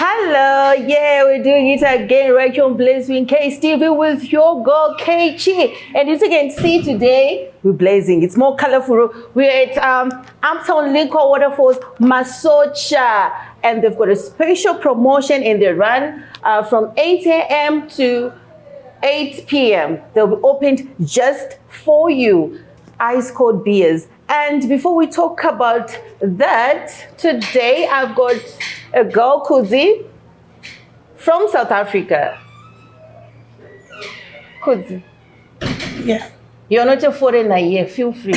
Hello, yeah, we're doing it again right here on Blazing KSTV with your girl KG. And as you can see today, we're blazing. It's more colorful. We're at Uptown Liquor Waterfalls Masocha, and they've got a special promotion in the run from 8 a.m. to 8 p.m. They'll be opened just for you. Ice cold beers. And before we talk about that, today I've got a girl, Kudzie, from South Africa. Kudzie. Yeah. You're not a foreigner here, feel free.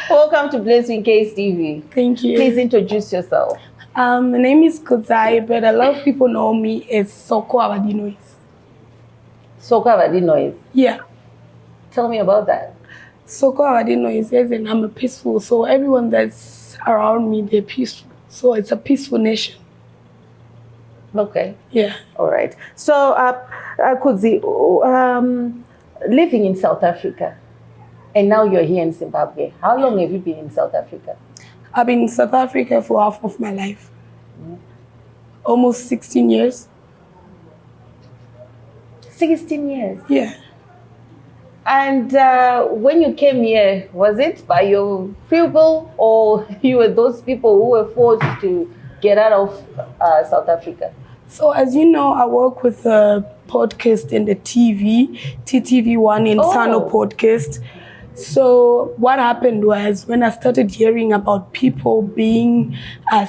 Welcome to Blazing KSTV. Thank you. Please introduce yourself. My name is Kudzie, but a lot of people know me as Soko, havadi. Soko, havadi. Yeah. Tell me about that. Soko, havadi, as in I'm a peaceful, so everyone that's around me, they're peaceful. So it's a peaceful nation. Okay. Yeah. All right. So, Kudzie, living in South Africa, and now you're here in Zimbabwe. How long have you been in South Africa? I've been in South Africa for half of my life. Almost 16 years. 16 years? Yeah. And when you came here, was it by your free will, or you were those people who were forced to get out of South Africa? So as you know, I work with a podcast and the TV, TTV1 in Sano podcast. So what happened was when I started hearing about people being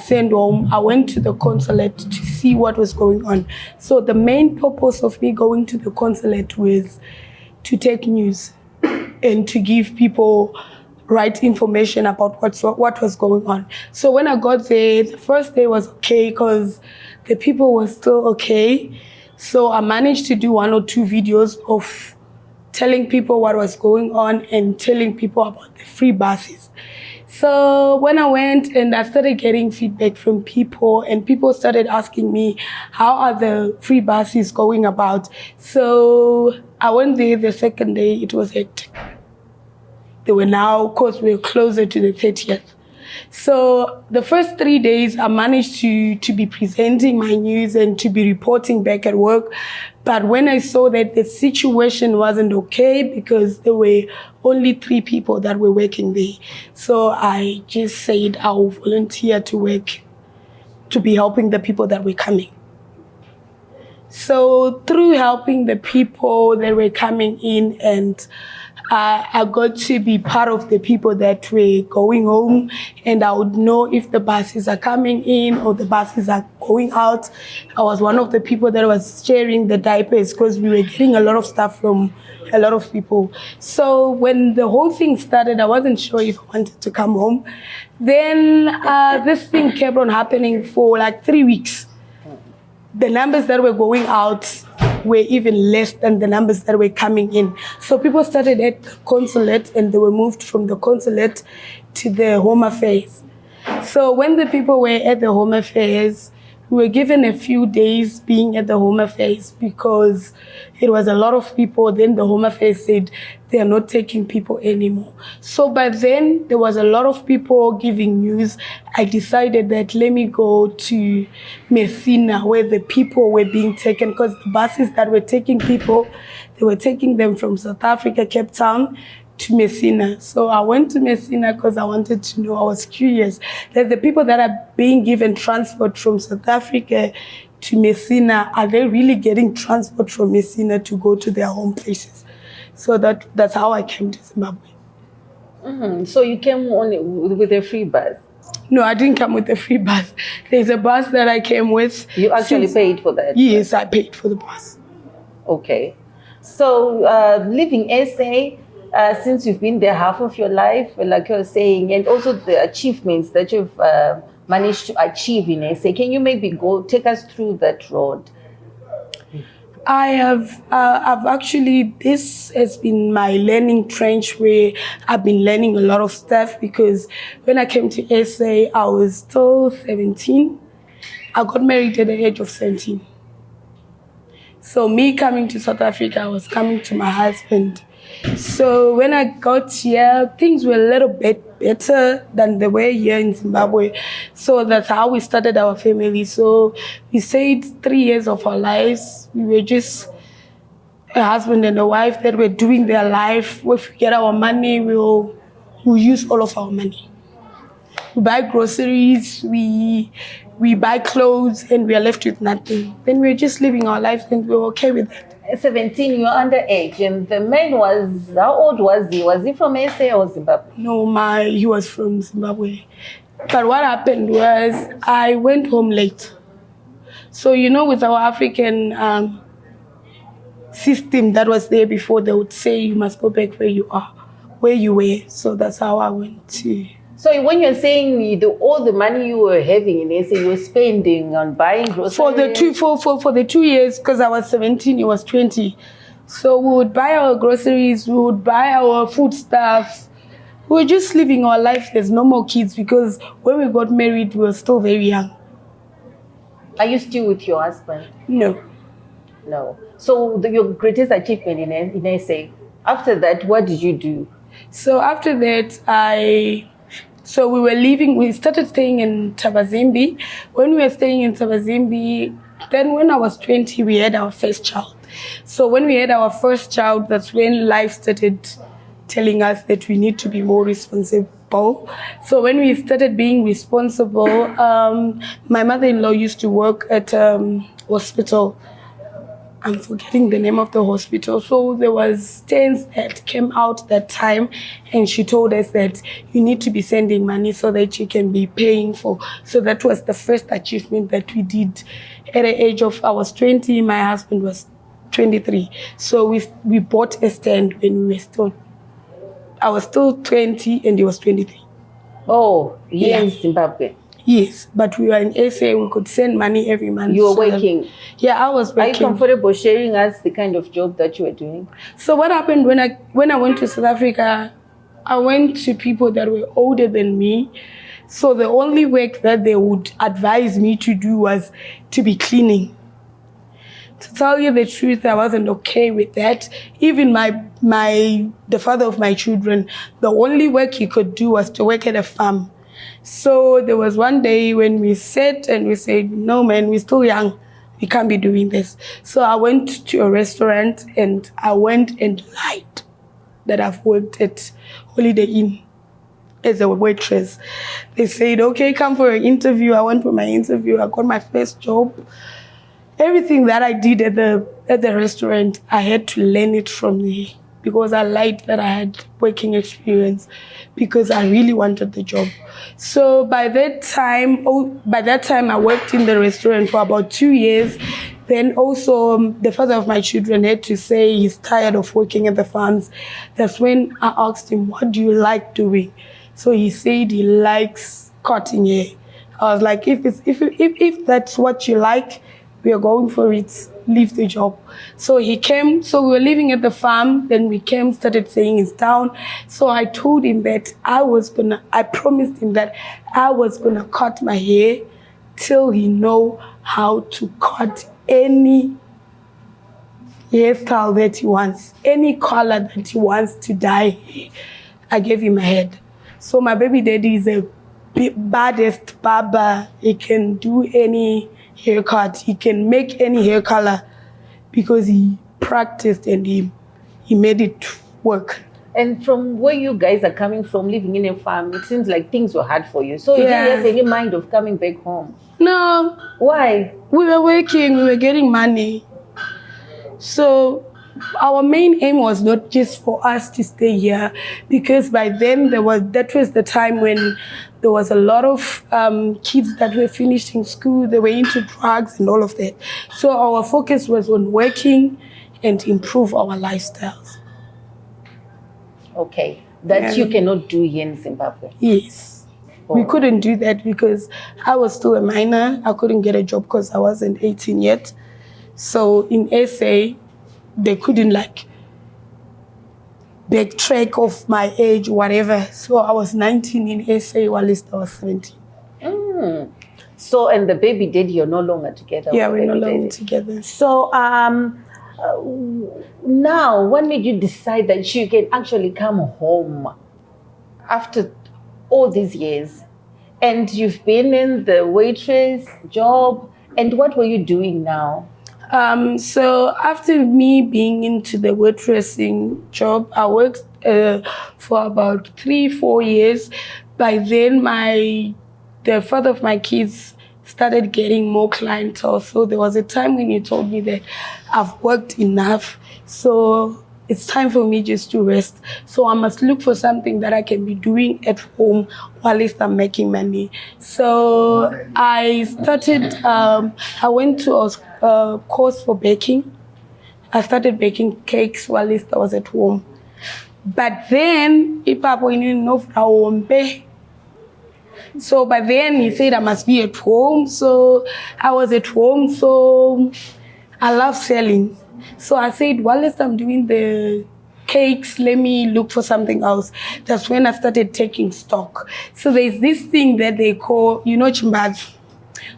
sent home, I went to the consulate to see what was going on. So the main purpose of me going to the consulate was to take news and to give people right information about what was going on. So when I got there, the first day was okay because the people were still okay. So I managed to do 1 or 2 videos of telling people what was going on and telling people about the free buses. So when I went and I started getting feedback from people, and people started asking me, how are the free buses going about? So I went there the second day, it was hectic. They were now, of course, we're closer to the 30th. So the first 3 days, I managed to be presenting my news and to be reporting back at work. But when I saw that the situation wasn't okay because there were only 3 people that were working there, so I just said I'll volunteer to work, to be helping the people that were coming. So through helping the people that were coming in, and I got to be part of the people that were going home, and I would know if the buses are coming in or the buses are going out. I was one of the people that was sharing the diapers because we were getting a lot of stuff from a lot of people. So when the whole thing started, I wasn't sure if I wanted to come home. Then this thing kept on happening for like 3 weeks. The numbers that were going out were even less than the numbers that were coming in. So people started at the consulate, and they were moved from the consulate to the home affairs. So when the people were at the home affairs, we were given a few days being at the home affairs because it was a lot of people. Then the home affairs said they are not taking people anymore. So by then there was a lot of people giving news. I decided that let me go to Messina where the people were being taken, because the buses that were taking people, they were taking them from South Africa, Cape Town, to Messina. So I went to Messina because I wanted to know, I was curious that the people that are being given transport from South Africa to Messina, are they really getting transport from Messina to go to their home places? So that's how I came to Zimbabwe. Mm-hmm. So you came only with a free bus? No, I didn't come with a free bus. There's a bus that I came with. You actually paid for that? Yes, I paid for the bus. Okay. So living SA, since you've been there half of your life, like you're saying, and also the achievements that you've managed to achieve in SA, can you maybe take us through that road? I've actually, this has been my learning trench where I've been learning a lot of stuff, because when I came to SA, I was still 17. I got married at the age of 17. So me coming to South Africa, I was coming to my husband So when I got here, things were a little bit better than they were here in Zimbabwe. So that's how we started our family. So we stayed 3 years of our lives. We were just a husband and a wife that were doing their life. If we get our money, we'll use all of our money. We buy groceries, we buy clothes, and we are left with nothing. Then we're just living our lives and we're okay with that. 17, you were underage, and the man was, how old was he? Was he from SA or Zimbabwe? No, he was from Zimbabwe. But what happened was I went home late. So, with our African system that was there before, they would say you must go back where you are, where you were. So that's how I went to. So when you're saying all the money you were having in SA, you were spending on buying groceries? For the 2 years, because I was 17, he was 20. So we would buy our groceries, we would buy our food stuff. We were just living our life as normal kids because when we got married, we were still very young. Are you still with your husband? No. No. So your greatest achievement in SA, after that, what did you do? So after that, So we were leaving, we started staying in Tabazimbi. When we were staying in Tabazimbi, then when I was 20, we had our first child. So when we had our first child, that's when life started telling us that we need to be more responsible. So when we started being responsible, my mother-in-law used to work at a hospital. I'm forgetting the name of the hospital. So there was stands that came out that time, and she told us that you need to be sending money so that you can be paying for. So that was the first achievement that we did. At the age of, I was 20, my husband was 23. So we bought a stand when we were I was still 20 and he was 23. Oh, yeah, in Zimbabwe. Yes, but we were in SA, we could send money every month. You were working? Yeah, I was working. Are you comfortable sharing us the kind of job that you were doing? So what happened when I went to South Africa, I went to people that were older than me. So the only work that they would advise me to do was to be cleaning. To tell you the truth, I wasn't okay with that. Even the father of my children, the only work he could do was to work at a farm. So there was one day when we sat and we said, no man, we're still young. We can't be doing this. So I went to a restaurant and I went and lied that I've worked at Holiday Inn as a waitress. They said, okay, come for an interview. I went for my interview. I got my first job. Everything that I did at the restaurant, I had to learn it from there because I lied that I had working experience because I really wanted the job. So by that time, I worked in the restaurant for about 2 years. Then also the father of my children had to say he's tired of working at the farms. That's when I asked him, what do you like doing? So he said he likes cutting hair. I was like, if that's what you like, we are going for it, leave the job. So he came, so we were living at the farm, then we came, started staying in town. So I told him that I promised him that I was gonna cut my hair till he know how to cut any hairstyle that he wants, any color that he wants to dye. I gave him a head. So my baby daddy is a baddest barber. He can do any haircut. He can make any hair color because he practiced and he made it work. And from where you guys are coming from, living in a farm, it seems like things were hard for you. So you didn't have any mind of coming back home? No. Why? We were working, we were getting money. So our main aim was not just for us to stay here, because by then that was the time when there was a lot of kids that were finishing school, they were into drugs and all of that. So our focus was on working and improve our lifestyles. Okay, that you cannot do here in Zimbabwe? Yes. Oh. We couldn't do that because I was still a minor. I couldn't get a job because I wasn't 18 yet. So in SA, they couldn't backtrack of my age, whatever. So I was 19 in SA, while I was 17. So, and the baby daddy, you're no longer together? Yeah, we're no longer together. So, Now, when made you decide that you can actually come home after all these years? And you've been in the waitress job, and what were you doing now? So after me being into the waitressing job, I worked for about 3-4 years. By then, the father of my kids started getting more clientele. So there was a time when he told me that I've worked enough. So it's time for me just to rest. So I must look for something that I can be doing at home while I'm making money. So I started, I went to a course for baking. I started baking cakes while I was at home. But then, so by then he said I must be at home. So I was at home. So I love selling. So I said, while I'm doing the cakes, let me look for something else. That's when I started taking stock. So there's this thing that they call, chimbaz.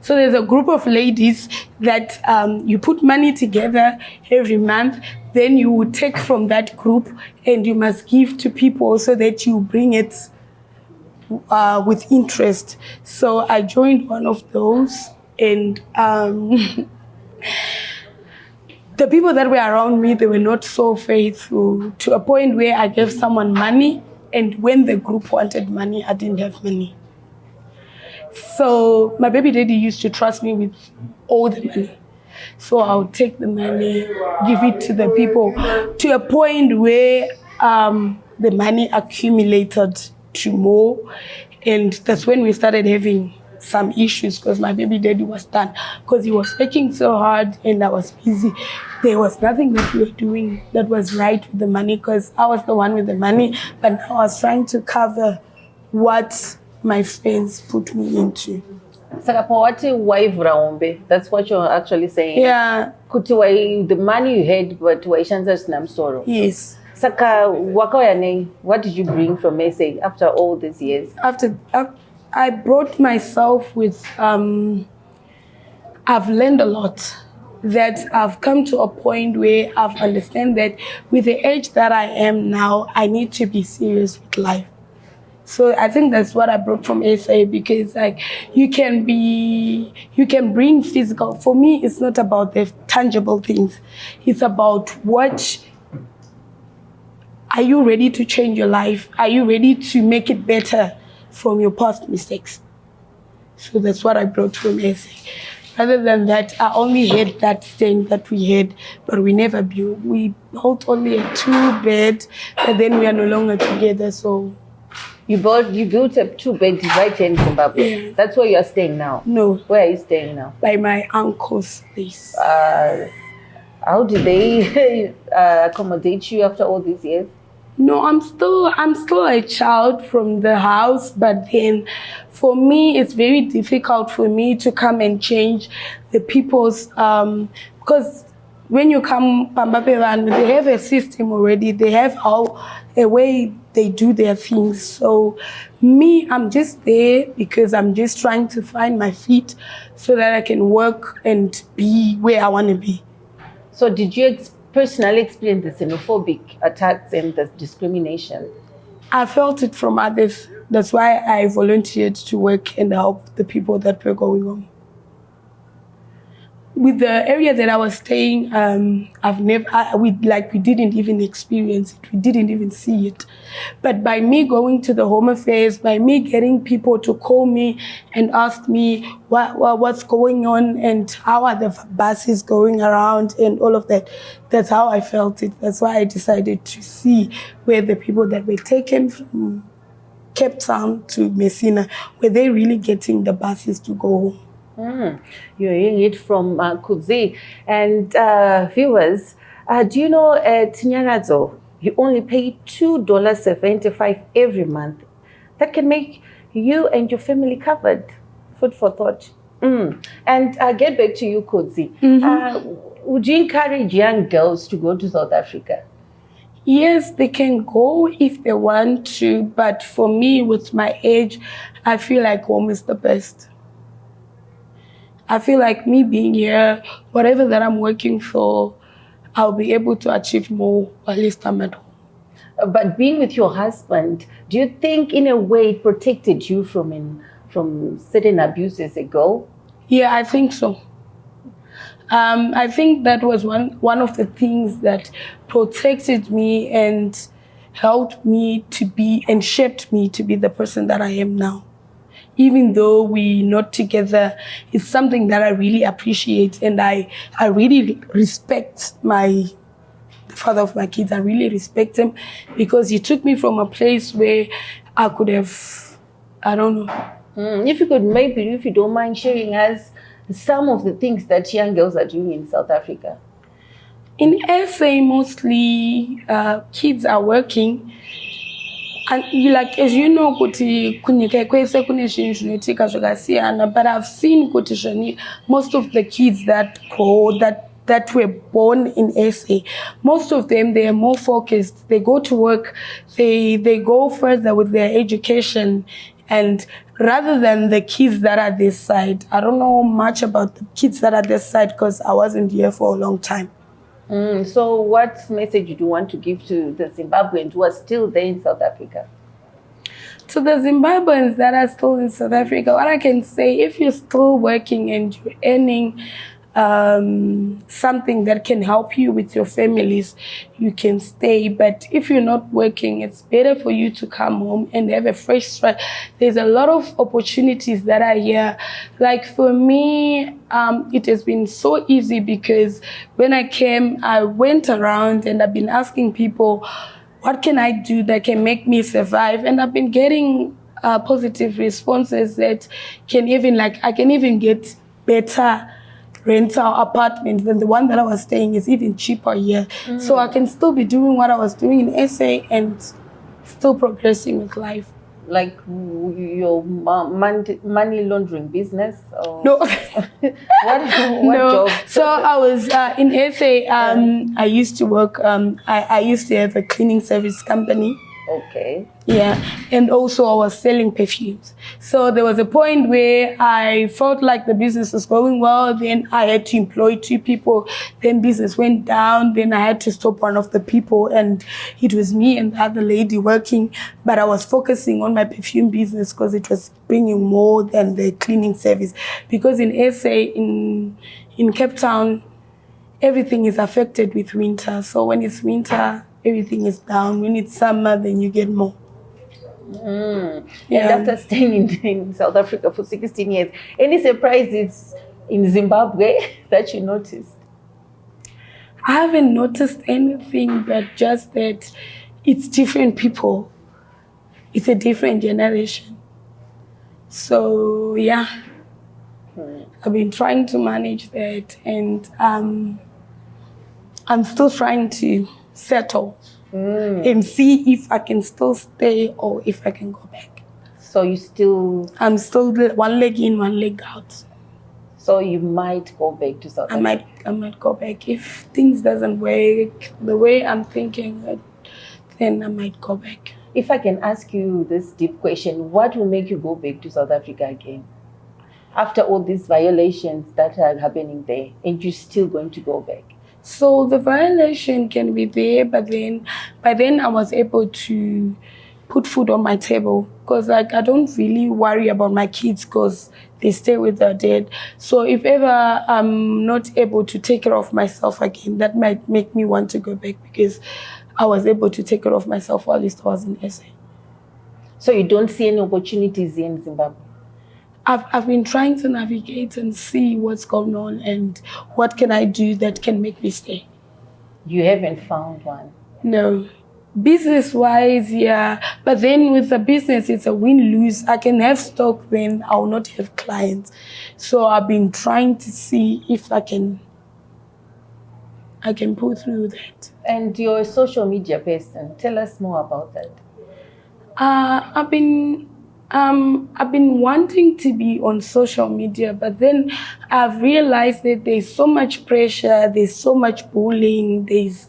So there's a group of ladies that you put money together every month. Then you would take from that group and you must give to people so that you bring it with interest. So I joined one of those, and the people that were around me, they were not so faithful, to a point where I gave someone money, and when the group wanted money, I didn't have money. So my baby daddy used to trust me with all the money. So I would take the money, give it to the people, to a point where the money accumulated to more. And that's when we started having some issues, because my baby daddy was done, because he was working so hard and I was busy. There was nothing that we were doing that was right with the money, because I was the one with the money, but I was trying to cover what my friends put me into. That's what you're actually saying. Yeah. The money you had, but yes. Saka, what did you bring from SA after all these years? After I brought myself with, I've learned a lot. That I've come to a point where I've understand that with the age that I am now, I need to be serious with life. So I think that's what I brought from SA, because you can bring physical. For me, it's not about the tangible things. It's about are you ready to change your life? Are you ready to make it better from your past mistakes? So that's what I brought from SA. Other than that, I only had that stand that we had, but we never built. We built only a 2-bed, but then we are no longer together. So you built a 2-bed right here in Zimbabwe. Yeah. That's where you're staying now? No. Where are you staying now? By my uncle's place. How did they accommodate you after all these years? No, I'm still a child from the house, but then for me, it's very difficult for me to come and change the people's, because when you come, they have a system already. They have a way they do their things. So me, I'm just there because I'm just trying to find my feet so that I can work and be where I want to be. So did you personally experience the xenophobic attacks and the discrimination? I felt it from others. That's why I volunteered to work and help the people that were going on. With the area that I was staying, we didn't even experience it. We didn't even see it. But by me going to the Home Affairs, by me getting people to call me and ask me what's going on and how are the buses going around and all of that, that's how I felt it. That's why I decided to see where the people that were taken from Cape Town to Messina, were they really getting the buses to go home. You're hearing it from Kudzie. And viewers, do you know at Nyaradzo, you only pay $2.75 every month. That can make you and your family covered. Food for thought. And get back to you, Kudzie. Would you encourage young girls to go to South Africa? Yes, they can go if they want to. But for me, with my age, I feel like home is the best. I feel like me being here, whatever that I'm working for, I'll be able to achieve more while I'm at home. But being with your husband, do you think in a way it protected you from certain abuses ago? Yeah, I think so. I think that was one of the things that protected me and helped me to be and shaped me to be the person that I am now. Even though we're not together, it's something that I really appreciate, and I really respect the father of my kids. I really respect him because he took me from a place where I could have, I don't know. If you could, maybe if you don't mind sharing us some of the things that young girls are doing in South Africa. In SA, mostly kids are working. And like, as you know, but I've seen most of the kids that were born in SA, most of them, they are more focused. They go to work, they go further with their education, and rather than the kids that are this side, I don't know much about the kids that are this side because I wasn't here for a long time. So what message do you want to give to the Zimbabweans who are still there in South Africa? To the Zimbabweans that are still in South Africa, what I can say, if you're still working and you're earning something that can help you with your families, you can stay. But if you're not working, it's better for you to come home and have a fresh start. There's a lot of opportunities that are here. Like for me, it has been so easy because when I came, I went around and I've been asking people, what can I do that can make me survive? And I've been getting positive responses that can even, like, I can even get better rental apartment than the one that I was staying is even cheaper here. So I can still be doing what I was doing in SA and still progressing with life. Like your money laundering business? Or No. what No. job? So I was in SA. I used to work. I used to have a cleaning service company. Okay. Yeah, and also I was selling perfumes. So there was a point where I felt like the business was going well. Then I had to employ 2 people. Then business went down. Then I had to stop one of the people, and it was me and the other lady working. But I was focusing on my perfume business because it was bringing more than the cleaning service. Because in SA, in Cape Town, everything is affected with winter. So when it's winter, everything is down. When it's summer, then you get more. Yeah. And after staying in South Africa for 16 years, any surprises in Zimbabwe that you noticed? I haven't noticed anything, but just that it's different people. It's a different generation. So, yeah. I've been trying to manage that, and I'm still trying to settle and see if I can still stay or if I can go back. So I'm still one leg in, one leg out. So you might go back to South Africa? I might go back. If things doesn't work the way I'm thinking, then I might go back. If I can ask you this deep question, what will make you go back to South Africa again? After all these violations that are happening there, and you're still going to go back? So the violation can be there, but then by then I was able to put food on my table because like I don't really worry about my kids because they stay with their dad. So if ever I'm not able to take care of myself again, that might make me want to go back because I was able to take care of myself while I was in SA. So you don't see any opportunities in Zimbabwe? I've been trying to navigate and see what's going on and what can I do that can make me stay. You haven't found one? No. Business-wise, yeah. But then with the business, it's a win-lose. I can have stock, then I will not have clients. So I've been trying to see if I can pull through that. And you're a social media person. Tell us more about that. I've been wanting to be on social media, but then I've realized that there's so much pressure, there's so much bullying, there's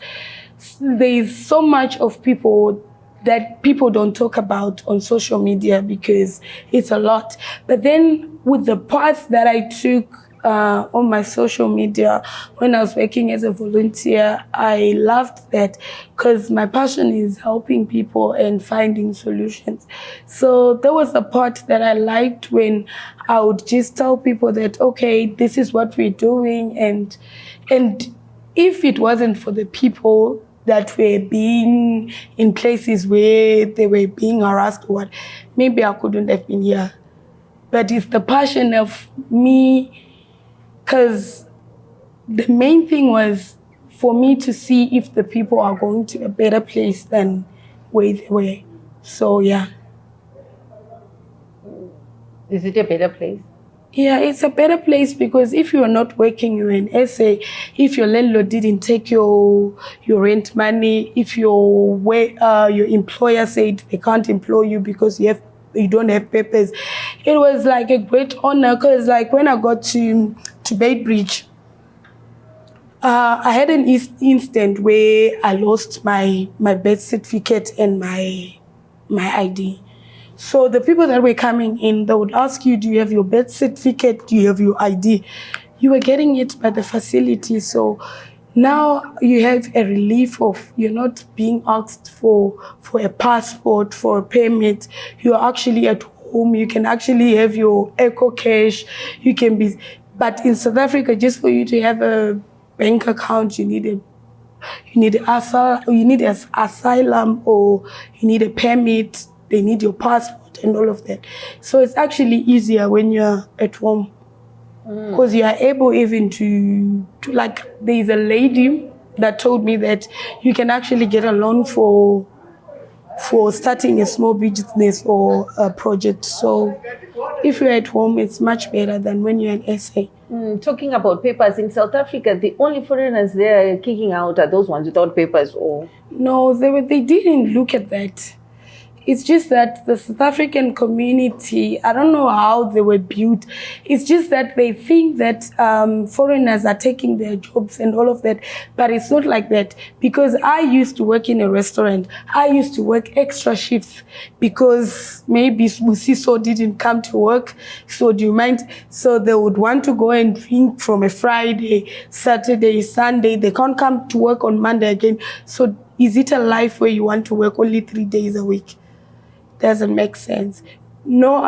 so much of people that people don't talk about on social media because it's a lot. But then with the path that I took, on my social media when I was working as a volunteer. I loved that because my passion is helping people and finding solutions. So there was a part that I liked when I would just tell people that, okay, this is what we're doing. And if it wasn't for the people that were being in places where they were being harassed or what, maybe I couldn't have been here. But it's the passion of me, because the main thing was for me to see if the people are going to a better place than where they were. So, yeah. Is it a better place? Yeah, it's a better place because if you are not working, you're an SA. If your landlord didn't take your rent money, if your employer said they can't employ you because you don't have papers, it was like a great honor. Because like when I got to Beitbridge, I had an instant where I lost my birth certificate and my ID. So the people that were coming in, they would ask you, do you have your birth certificate? Do you have your ID? You were getting it by the facility. So now you have a relief of you're not being asked for a passport, for a permit. You're actually at home. You can actually have your eco cash. You can be, but in South Africa, just for you to have a bank account, you need asylum or you need a permit. They need your passport and all of that. So it's actually easier when you're at home because you are able even to like, there's a lady that told me that you can actually get a loan for starting a small business or a project. So if you're at home, it's much better than when you're an SA. Talking about papers, in South Africa, the only foreigners they're kicking out are those ones without papers, or? No, they didn't look at that. It's just that the South African community, I don't know how they were built. It's just that they think that foreigners are taking their jobs and all of that. But it's not like that. Because I used to work in a restaurant. I used to work extra shifts because maybe Musiso didn't come to work. So do you mind? So they would want to go and drink from a Friday, Saturday, Sunday. They can't come to work on Monday again. So is it a life where you want to work only 3 days a week? Doesn't make sense. No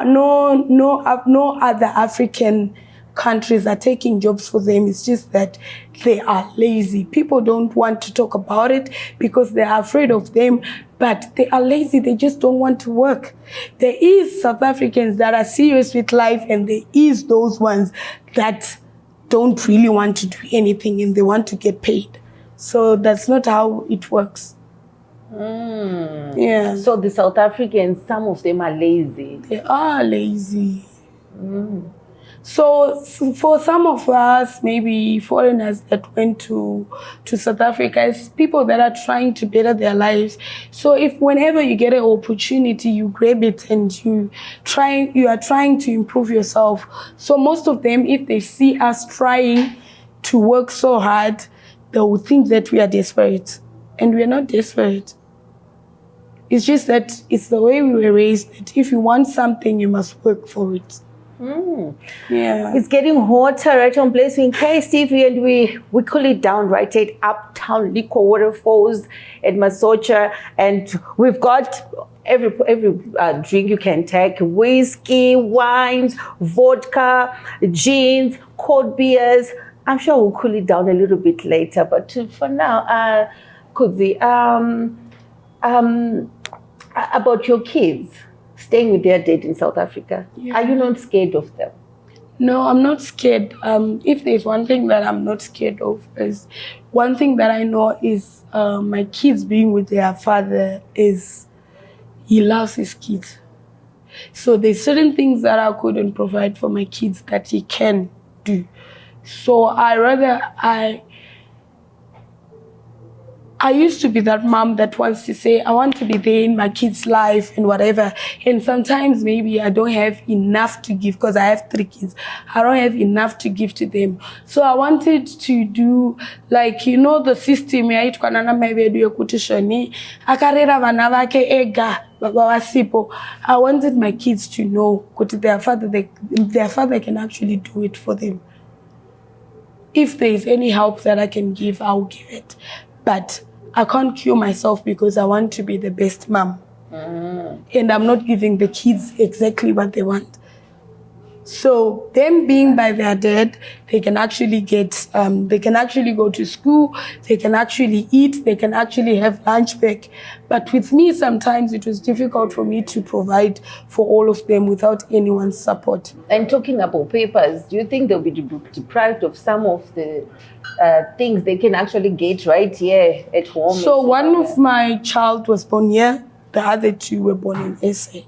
other African countries are taking jobs for them. It's just that they are lazy. People don't want to talk about it because they are afraid of them, but they are lazy. They just don't want to work. There is South Africans that are serious with life, and there is those ones that don't really want to do anything and they want to get paid. So that's not how it works. Yeah. So the South Africans, some of them are lazy. They are lazy. So for some of us, maybe foreigners that went to South Africa, it's people that are trying to better their lives. So if whenever you get an opportunity, you grab it and you are trying to improve yourself. So most of them, if they see us trying to work so hard, they will think that we are desperate. And we are not desperate. It's just that it's the way we were raised, that if you want something, you must work for it. Yeah. It's getting hotter right on Place in KSTV, and we cool it down right at Uptown Liquor Waterfalls at Masocha, and we've got every drink you can take: whiskey, wines, vodka, gins, cold beers. I'm sure we'll cool it down a little bit later, but for now, Kudzie, about your kids staying with their dad in South Africa. Yeah. Are you not scared of them? No, I'm not scared. If there's one thing that I'm not scared of, is one thing that I know is my kids being with their father is he loves his kids. So there's certain things that I couldn't provide for my kids that he can do. So I used to be that mom that wants to say, I want to be there in my kid's life and whatever. And sometimes maybe I don't have enough to give because I have 3 kids. I don't have enough to give to them. So I wanted to do, like, the system. I wanted my kids to know their father can actually do it for them. if there is any help that I can give, I'll give it. But I can't cure myself because I want to be the best mom. And I'm not giving the kids exactly what they want. So them being by their dad, they can actually they can actually go to school, they can actually eat, they can actually have lunch back. But with me, sometimes it was difficult for me to provide for all of them without anyone's support. And talking about papers, do you think they'll be deprived of some of the things they can actually get right here at home? So one of my child was born here, the other two were born in SA.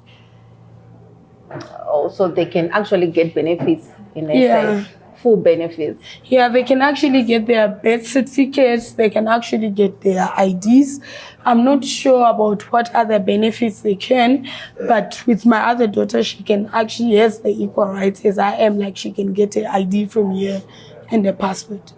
So they can actually get benefits in SA, Yeah. full benefits. Yeah, they can actually get their birth certificates, they can actually get their IDs. I'm not sure about what other benefits they can, but with my other daughter, she can actually has the equal rights as I am, like she can get an ID from here and a passport.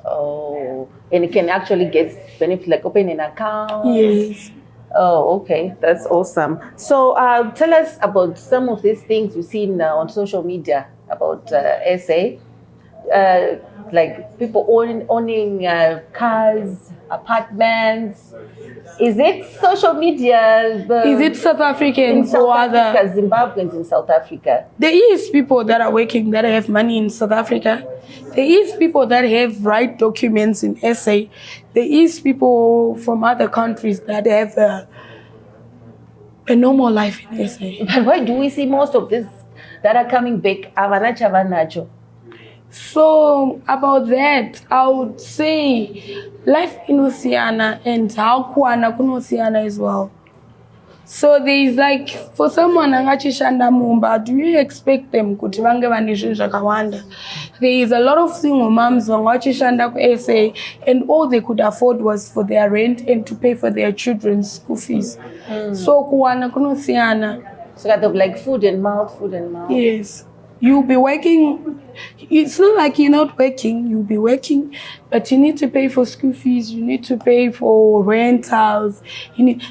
Oh, and it can actually get benefits like open an account. Yes. Oh, okay. That's awesome. So tell us about some of these things you've seen on social media about SA. Like people owning cars, apartments. Is it social media? Is it South Africans South or other? Africa, Zimbabweans in South Africa? There is people that are working that have money in South Africa. There is people that have right documents in SA. There is people from other countries that have a normal life in SA. But why do we see most of this that are coming back? Avanacho. So about that, I would say life in Oceania and how kuana kun Oceania as well. So there is like, for someone angachishanda mumba, do you expect them kuti vange vanishin zvakawanda? There is a lot of single moms vangachishanda ku SA, and all they could afford was for their rent and to pay for their children's school fees. So kuana kun Oceania. So kind of like food and mouth. Yes. You'll be working. It's not like you're not working. You'll be working, but you need to pay for school fees. You need to pay for rentals.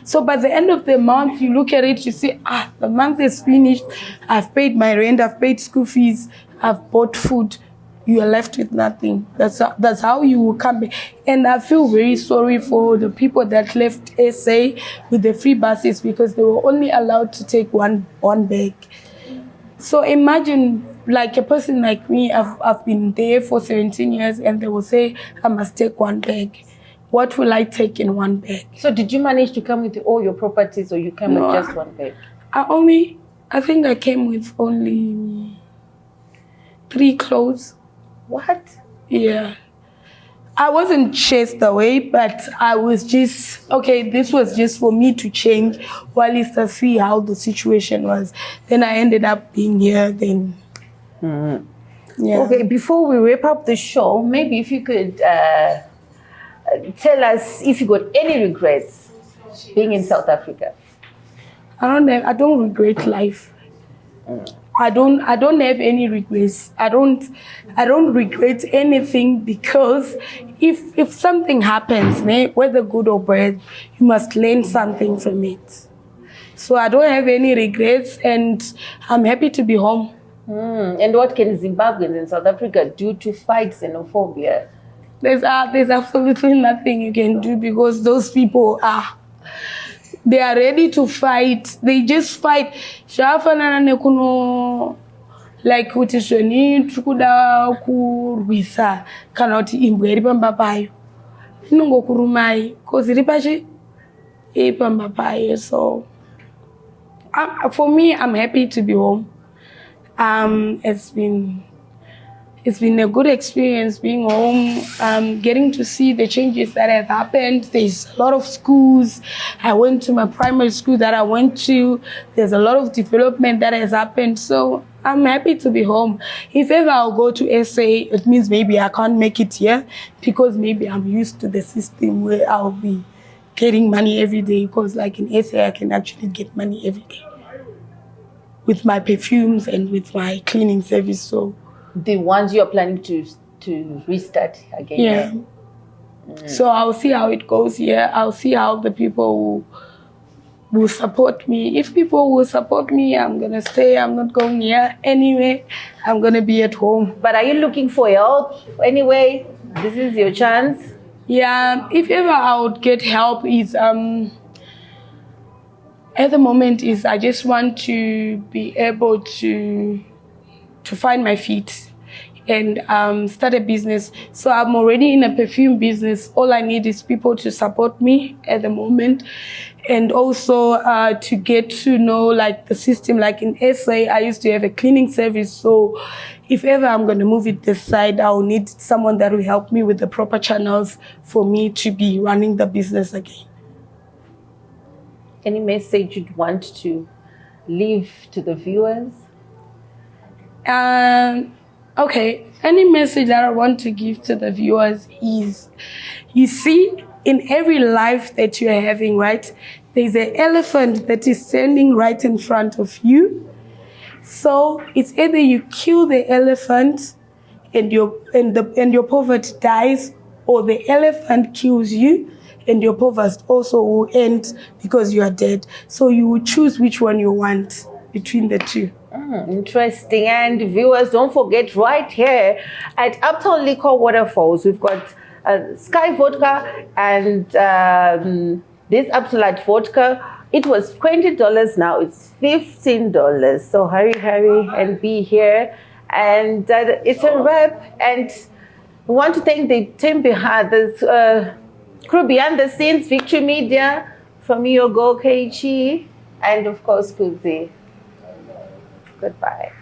So by the end of the month, you look at it, you say, the month is finished. I've paid my rent. I've paid school fees. I've bought food. You are left with nothing. That's how you will come back. And I feel very sorry for the people that left SA with the free buses because they were only allowed to take one bag. So imagine, like a person like me, I've been there for 17 years and they will say, I must take one bag. What will I take in one bag? So did you manage to come with all your properties or you came with just one bag? I think I came with only 3 clothes. What? Yeah. I wasn't chased away, but I was just, okay, this was just for me to change while I see how the situation was. Then I ended up being here then. Yeah. Okay, before we wrap up the show, maybe if you could tell us if you got any regrets being in South Africa. I don't regret life. I don't have any regrets. I don't regret anything because if something happens, whether good or bad, you must learn something from it. So I don't have any regrets and I'm happy to be home. And what can Zimbabweans in South Africa do to fight xenophobia? There's absolutely nothing you can do because those people they are ready to fight. They just fight. Like kuti zvoni tikuda kurwisa kana kuti imbwa iri pamba payo inongokurumai because iri pachi pamba payo. So for me, I'm happy to be home. It's been a good experience being home, getting to see the changes that have happened. There's a lot of schools. I went to my primary school that I went to. There's a lot of development that has happened. So I'm happy to be home. If ever I'll go to SA, it means maybe I can't make it here because maybe I'm used to the system where I'll be getting money every day because like in SA, I can actually get money every day with my perfumes and with my cleaning service. So the ones you're planning to restart again. Yeah. So I'll see how it goes here. I'll see how the people will support me. If people will support me, I'm going to stay. I'm not going here anyway. I'm going to be at home. But are you looking for help anyway? This is your chance. Yeah, if ever I would get help is, at the moment is I just want to be able to find my feet and start a business. So I'm already in a perfume business. All I need is people to support me at the moment, and also to get to know like the system. Like in SA, I used to have a cleaning service. So if ever I'm going to move it this side, I'll need someone that will help me with the proper channels for me to be running the business again. Any message you'd want to leave to the viewers? Okay, any message that I want to give to the viewers is, you see, in every life that you're having, right, there's an elephant that is standing right in front of you. So it's either you kill the elephant and your poverty dies, or the elephant kills you and your poverty also will end because you are dead. So you will choose which one you want between the two. Interesting. And viewers, don't forget, right here at Uptown Liquor Waterfalls, we've got Sky Vodka and this Absolute Vodka. It was $20, now it's $15. So hurry and be here. And it's a wrap. And we want to thank the team behind this crew behind the scenes, Victory Media, from your girl KG, and of course Kudzie. Goodbye.